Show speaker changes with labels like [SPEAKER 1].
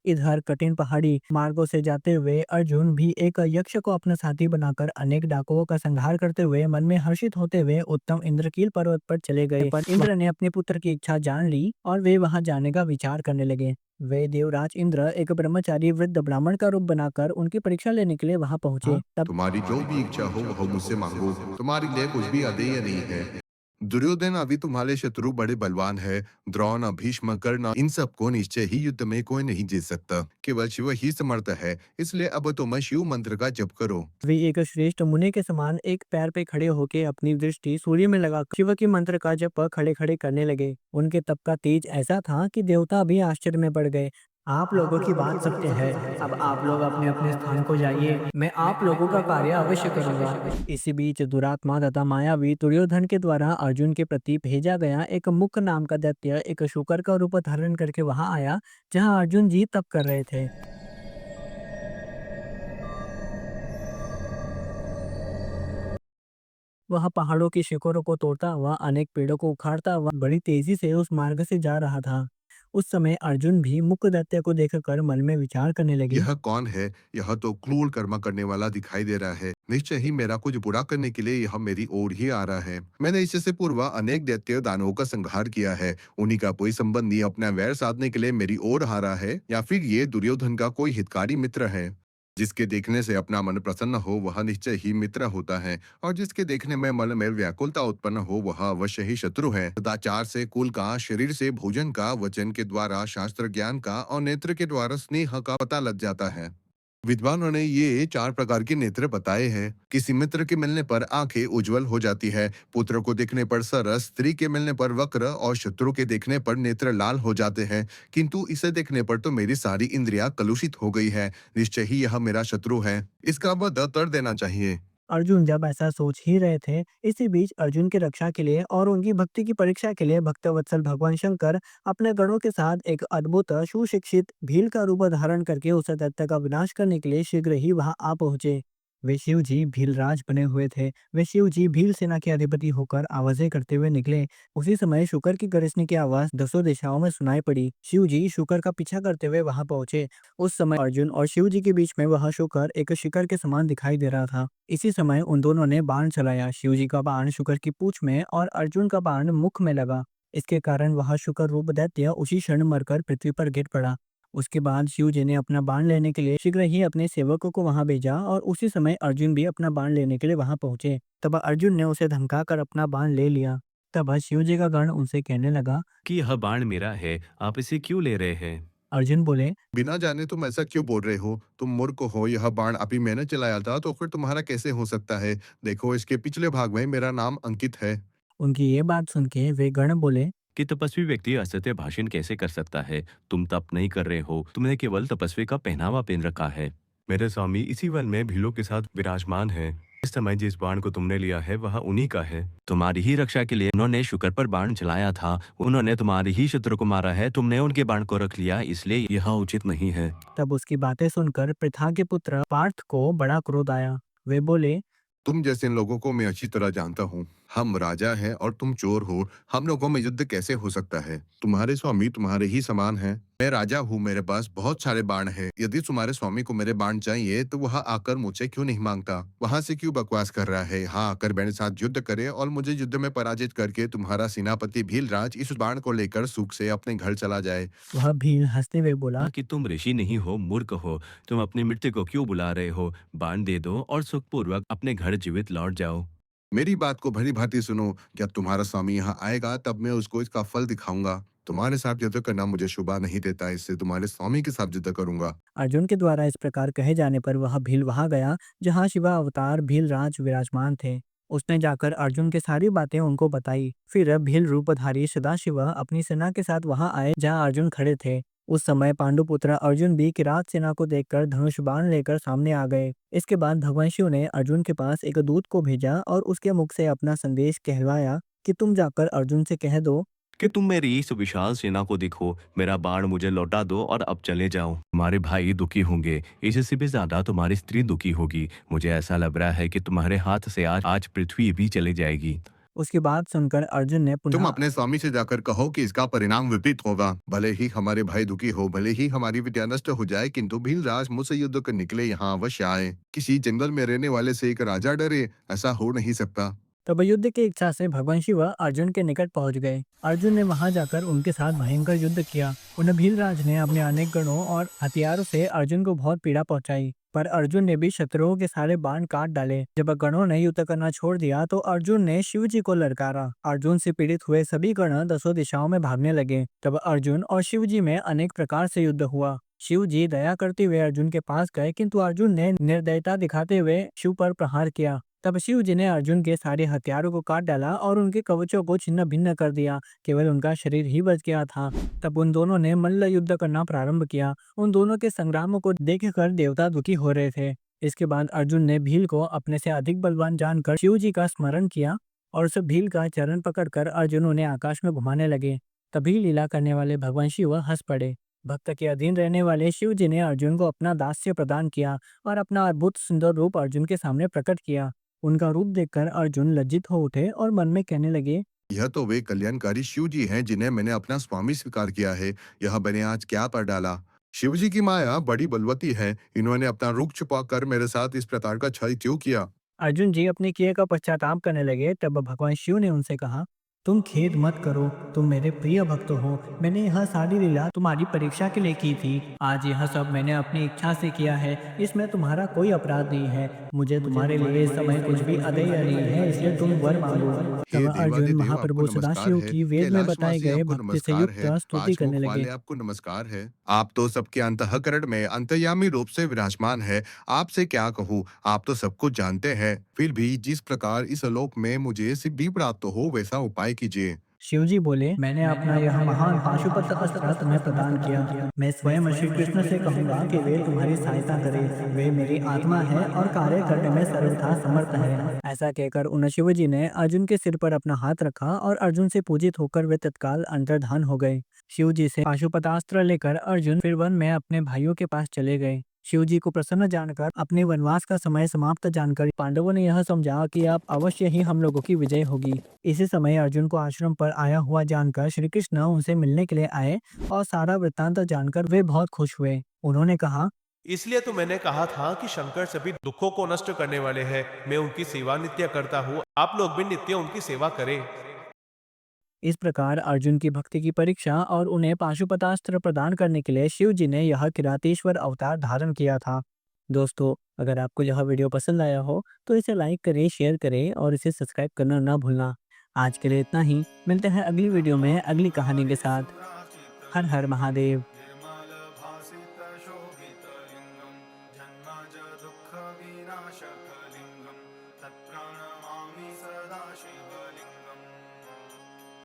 [SPEAKER 1] इधर कठिन पहाड़ी मार्गों से जाते हुए अर्जुन भी एक यक्ष को अपना साथी बनाकर अनेक डाकुओं का संहार करते हुए मन में हर्षित होते हुए उत्तम इंद्रकील पर्वत पर चले गए। पर इंद्र ने अपने पुत्र की इच्छा जान ली और वे वहां जाने का विचार करने लगे। वे देवराज इंद्र एक ब्रह्मचारी वृद्ध ब्राह्मण का रूप बनाकर उनकी परीक्षा लेने के लिए वहां पहुंचे।
[SPEAKER 2] हाँ, तुम्हारी जो भी इच्छा हो वह मुझसे मांगो, तुम्हारे लिए कुछ भी अदेय नहीं है। दुर्योधन अभी तुम्हारे शत्रु बड़े बलवान है। द्रोण, भीष्म, कर्ण, इन सबको निश्चय ही युद्ध में कोई नहीं जीत सकता। केवल शिव ही समर्थ है, इसलिए अब तुम शिव मंत्र का जप करो।
[SPEAKER 1] वे एक श्रेष्ठ मुनि के समान एक पैर पे खड़े होकर अपनी दृष्टि सूर्य में लगाकर शिव के मंत्र का जप खड़े खड़े करने लगे। उनके तप का तेज ऐसा था कि देवता भी आश्चर्य में पड़ गए। आप लोगों की बात सत्य है। अब आप लोग अपने अपने स्थान को जाइए, मैं आप लोगों का कार्य अवश्य करूंगा। इसी बीच दुरात्मा तथा मायावी दुर्योधन के द्वारा अर्जुन के प्रति भेजा गया एक मुक नाम का दैत्य एक शूकर का रूप धारण करके वहां आया, जहां अर्जुन जी तप कर रहे थे। वह पहाड़ों की शिखरों को तोड़ता हुआ अनेक पेड़ों को उखाड़ता हुआ बड़ी तेजी से उस मार्ग से जा रहा था। उस समय अर्जुन भी मुक दैत्य को देखकर मन में विचार करने लगे।
[SPEAKER 2] यह कौन है? यह तो क्रूर कर्म करने वाला दिखाई दे रहा है। निश्चय ही मेरा कुछ बुरा करने के लिए यह मेरी ओर ही आ रहा है। मैंने इससे पूर्व अनेक दैत्य दानवों का संहार किया है। उन्हीं का कोई संबंधी अपना वैर साधने के लिए मेरी ओर आ रहा है, या फिर ये दुर्योधन का कोई हितकारी मित्र है। जिसके देखने से अपना मन प्रसन्न हो वह निश्चय ही मित्र होता है, और जिसके देखने में मन में व्याकुलता उत्पन्न हो वह अवश्य ही शत्रु है। सदाचार से कुल का, शरीर से भोजन का, वचन के द्वारा शास्त्र ज्ञान का और नेत्र के द्वारा स्नेह का पता लग जाता है। विद्वानों ने ये 4 प्रकार के नेत्र बताए हैं। किसी मित्र के मिलने पर आंखें उज्जवल हो जाती है, पुत्र को देखने पर सरस, स्त्री के मिलने पर वक्र और शत्रु के देखने पर नेत्र लाल हो जाते हैं। किंतु इसे देखने पर तो मेरी सारी इंद्रियां कलुषित हो गई है। निश्चय ही यह मेरा शत्रु है, इसका वध कर देना चाहिए।
[SPEAKER 1] अर्जुन जब ऐसा सोच ही रहे थे, इसी बीच अर्जुन की रक्षा के लिए और उनकी भक्ति की परीक्षा के लिए भक्तवत्सल भगवान शंकर अपने गणों के साथ एक अद्भुत सुशिक्षित भील का रूप धारण करके उस दैत्य का विनाश करने के लिए शीघ्र ही वहां आ पहुंचे। वे शिव जी भीलराज बने हुए थे। वे शिव जी भील सेना के अधिपति होकर आवाजें करते हुए निकले। उसी समय शुकर की गरजने की आवाज दसों दिशाओं में सुनाई पड़ी। शिव जी शुकर का पीछा करते हुए वहां पहुंचे। उस समय अर्जुन और शिव जी के बीच में वह शुकर एक शिखर के समान दिखाई दे रहा था। इसी समय उन दोनों ने बाण चलाया। शिवजी का बाण शुकर की पूंछ में और अर्जुन का बाण मुख में लगा। इसके कारण वह शुकर रूप दैत्य उसी क्षण मरकर पृथ्वी पर गिर पड़ा। उसके बाद शिव जी ने अपना बाण लेने के लिए शीघ्र ही अपने सेवकों को वहां भेजा और उसी समय अर्जुन भी अपना बाण लेने के लिए वहां पहुंचे। तब अर्जुन ने उसे धमकाकर अपना बाण ले लिया। तब शिव जी का गण उनसे कहने लगा
[SPEAKER 3] कि यह बाण मेरा है, आप इसे क्यों ले रहे हैं?
[SPEAKER 1] अर्जुन बोले,
[SPEAKER 2] बिना जाने तुम ऐसा क्यों बोल रहे हो? तुम मूर्ख हो, यह बाण अभी मैंने चलाया था तो फिर तुम्हारा कैसे हो सकता है? देखो इसके पिछले भाग में मेरा नाम अंकित है।
[SPEAKER 1] उनकी ये बात सुन के वे गण बोले,
[SPEAKER 3] कि तपस्वी व्यक्ति असत्य भाषण कैसे कर सकता है? तुम तप नहीं कर रहे हो, तुमने केवल तपस्वी का पहनावा पहन रखा है। मेरे स्वामी इसी वन में भीलों के साथ विराजमान है। इस समय जिस बाण को तुमने लिया है वह उन्हीं का है। तुम्हारी ही रक्षा के लिए उन्होंने शुकर पर बाण चलाया था। उन्होंने तुम्हारी ही शत्रु को मारा है। तुमने उनके बाण को रख लिया, इसलिए यह उचित नहीं है।
[SPEAKER 1] तब उसकी बातें सुनकर पृथा के पुत्र पार्थ को बड़ा क्रोध आया। वे बोले,
[SPEAKER 2] तुम जैसे लोगों को मैं अच्छी तरह जानता हूँ। हम राजा हैं और तुम चोर हो। हम लोगों में युद्ध कैसे हो सकता है? तुम्हारे स्वामी तुम्हारे ही समान हैं। मैं राजा हूँ, मेरे पास बहुत सारे बाण हैं। यदि तुम्हारे स्वामी को मेरे बाण चाहिए तो वह आकर मुझसे क्यों नहीं मांगता? वहां से क्यों बकवास कर रहा है? हाँ, आकर मेरे साथ युद्ध करे और मुझे युद्ध में पराजित करके तुम्हारा सेनापति भीलराज इस बाण को लेकर सुख से अपने घर चला जाए।
[SPEAKER 1] वह भील हंसते हुए बोला,
[SPEAKER 3] कि तुम ऋषि नहीं हो, मूर्ख हो। तुम अपनी मृत्यु को क्यों बुला रहे हो? बाण दे दो और सुखपूर्वक अपने घर जीवित लौट जाओ।
[SPEAKER 2] मेरी बात को भली भांति सुनो। जब तुम्हारा स्वामी यहाँ आएगा तब मैं उसको इसका फल दिखाऊंगा। तुम्हारे साथ युद्ध करना मुझे शोभा नहीं देता, इससे तुम्हारे स्वामी के साथ युद्ध करूंगा।
[SPEAKER 1] अर्जुन के द्वारा इस प्रकार कहे जाने पर वह भील वहां गया जहां शिवा अवतार भीलराज विराजमान थे। उसने जाकर अर्जुन की सारी बातें उनको बताई। फिर भील रूपधारी सदाशिव अपनी सेना के साथ वहां आए जहां अर्जुन खड़े थे। उस समय पांडुपुत्र अर्जुन भी किरात सेना को देखकर धनुष बाण लेकर सामने आ गए। इसके बाद भगवान शिव ने अर्जुन के पास एक दूत को भेजा और उसके मुख से अपना संदेश कहलवाया कि तुम जाकर अर्जुन से कह दो
[SPEAKER 3] कि तुम मेरी इस विशाल सेना को देखो, मेरा बाण मुझे लौटा दो और अब चले जाओ। तुम्हारे भाई दुखी होंगे, इससे भी ज्यादा तुम्हारी स्त्री दुखी होगी। मुझे ऐसा लग रहा है कि तुम्हारे हाथ से आज आज पृथ्वी भी चली जाएगी।
[SPEAKER 1] उसकी बात सुनकर अर्जुन ने
[SPEAKER 2] तुम
[SPEAKER 1] पुनः
[SPEAKER 2] अपने स्वामी से जाकर कहो कि इसका परिणाम विपरीत होगा। भले ही हमारे भाई दुखी हो, भले ही हमारी विद्या नष्ट हो जाए, किंतु भीलराज मुझसे युद्ध करने के लिए यहाँ अवश्य आए। किसी जंगल में रहने वाले से एक राजा डरे, ऐसा हो नहीं सकता।
[SPEAKER 1] तब युद्ध की इच्छा से भगवान शिव अर्जुन के निकट पहुंच गए। अर्जुन ने वहां जाकर उनके साथ भयंकर युद्ध किया। उन भीलराज ने अपने अनेक गणों और हथियारों से अर्जुन को बहुत पीड़ा पहुंचाई, पर अर्जुन ने भी शत्रुओं के सारे बाण काट डाले। जब गणों ने युद्ध करना छोड़ दिया तो अर्जुन ने शिव जी को ललकारा। अर्जुन से पीड़ित हुए सभी गण दसों दिशाओं में भागने लगे। तब अर्जुन और शिव जी में अनेक प्रकार से युद्ध हुआ। शिव जी दया करते हुए अर्जुन के पास गए, किंतु अर्जुन ने निर्दयता दिखाते हुए शिव पर प्रहार किया। तब शिव जी ने अर्जुन के सारे हथियारों को काट डाला और उनके कवचों को छिन्न भिन्न कर दिया। केवल उनका शरीर ही बच गया था। तब उन दोनों ने मल्ल युद्ध करना प्रारंभ किया। उन दोनों के संग्रामों को देखकर देवता दुखी हो रहे थे। इसके बाद अर्जुन ने भील को अपने से अधिक बलवान जानकर शिव जी का स्मरण किया और उस भील का चरण पकड़कर अर्जुन उन्हें आकाश में घुमाने लगे। तभी लीला करने वाले भगवान शिव हंस पड़े। भक्त के अधीन रहने वाले शिव जी ने अर्जुन को अपना दास्य प्रदान किया और अपना अद्भुत सुंदर रूप अर्जुन के सामने प्रकट किया। उनका रूप देखकर अर्जुन लज्जित हो उठे और मन में कहने लगे,
[SPEAKER 2] यह तो वे कल्याणकारी शिव जी हैं जिन्हें मैंने अपना स्वामी स्वीकार किया है। यह मैंने आज क्या पर डाला। शिव जी की माया बड़ी बलवती है। इन्होंने अपना रुख छुपा कर मेरे साथ इस प्रकार का छल क्यों किया।
[SPEAKER 1] अर्जुन जी अपने किए का पश्चाताप करने लगे। तब भगवान शिव ने उनसे कहा, तुम खेद मत करो, तुम मेरे प्रिय भक्त हो। मैंने यह सारी लीला तुम्हारी परीक्षा के लिए की थी। आज यह सब मैंने अपनी इच्छा से किया है। इसमें तुम्हारा कोई अपराध नहीं है। मुझे तुम्हारे लिए इस समय कुछ भी अदेय नहीं है, इसलिए तुम वर मांगो।
[SPEAKER 2] हे
[SPEAKER 1] तब अर्जुन
[SPEAKER 2] देवादिदेव, आपको
[SPEAKER 1] महाप्रभु
[SPEAKER 2] नमस्कार
[SPEAKER 1] सदाशिव
[SPEAKER 2] है।
[SPEAKER 1] की वेद में बताए
[SPEAKER 2] कैलाशवासी,
[SPEAKER 1] गए
[SPEAKER 2] आपको
[SPEAKER 1] भक्ति से
[SPEAKER 2] नमस्कार
[SPEAKER 1] युक्त
[SPEAKER 2] है।
[SPEAKER 1] स्तुति
[SPEAKER 2] पांच
[SPEAKER 1] करने
[SPEAKER 2] मुख
[SPEAKER 1] लगे।
[SPEAKER 2] वाले, आपको नमस्कार है। आप तो सबके अंतःकरण में अंतर्यामी रूप से विराजमान है। आपसे क्या कहूँ, आप तो सब कुछ जानते हैं। फिर भी जिस प्रकार इस लोक में मुझे सिद्धि प्राप्त हो, वैसा उपाय कीजिए।
[SPEAKER 1] शिवजी बोले, मैंने अपना यह महान पाशुपत अस्त्र तुम्हें प्रदान किया। मैं स्वयं श्री कृष्ण से कहूंगा कि वे तुम्हारी सहायता करें। वे मेरी आत्मा है और कार्य करने में सर्वथा समर्थ है। ऐसा कहकर उन शिवजी ने अर्जुन के सिर पर अपना हाथ रखा और अर्जुन से पूजित होकर वे तत्काल अंतर्धान हो गए। शिवजी से पाशुपतास्त्र लेकर अर्जुन फिर वन में अपने भाइयों के पास चले गए। शिव जी को प्रसन्न जानकर, अपने वनवास का समय समाप्त जानकर पांडवों ने यह समझा कि अब अवश्य ही हम लोगों की विजय होगी। इसी समय अर्जुन को आश्रम पर आया हुआ जानकर श्री कृष्ण उनसे मिलने के लिए आए और सारा वृत्तांत जानकर वे बहुत खुश हुए। उन्होंने कहा,
[SPEAKER 4] इसलिए तो मैंने कहा था कि शंकर सभी दुखों को नष्ट करने वाले हैं। मैं उनकी सेवा नित्य करता हूँ, आप लोग भी नित्य उनकी सेवा करें।
[SPEAKER 1] इस प्रकार अर्जुन की भक्ति की परीक्षा और उन्हें पाशुपतास्त्र प्रदान करने के लिए शिव जी ने यह किरातेश्वर अवतार धारण किया था। दोस्तों, अगर आपको यह वीडियो पसंद आया हो तो इसे लाइक करें, शेयर करें और इसे सब्सक्राइब करना ना भूलना। आज के लिए इतना ही। मिलते हैं अगली वीडियो में अगली कहानी के साथ। हर हर महादेव।
[SPEAKER 5] निर्मलभासितशोभितलिङ्गं जन्मज दुःखविनाशकलिङ्गं तत्प्रणमामि सदा।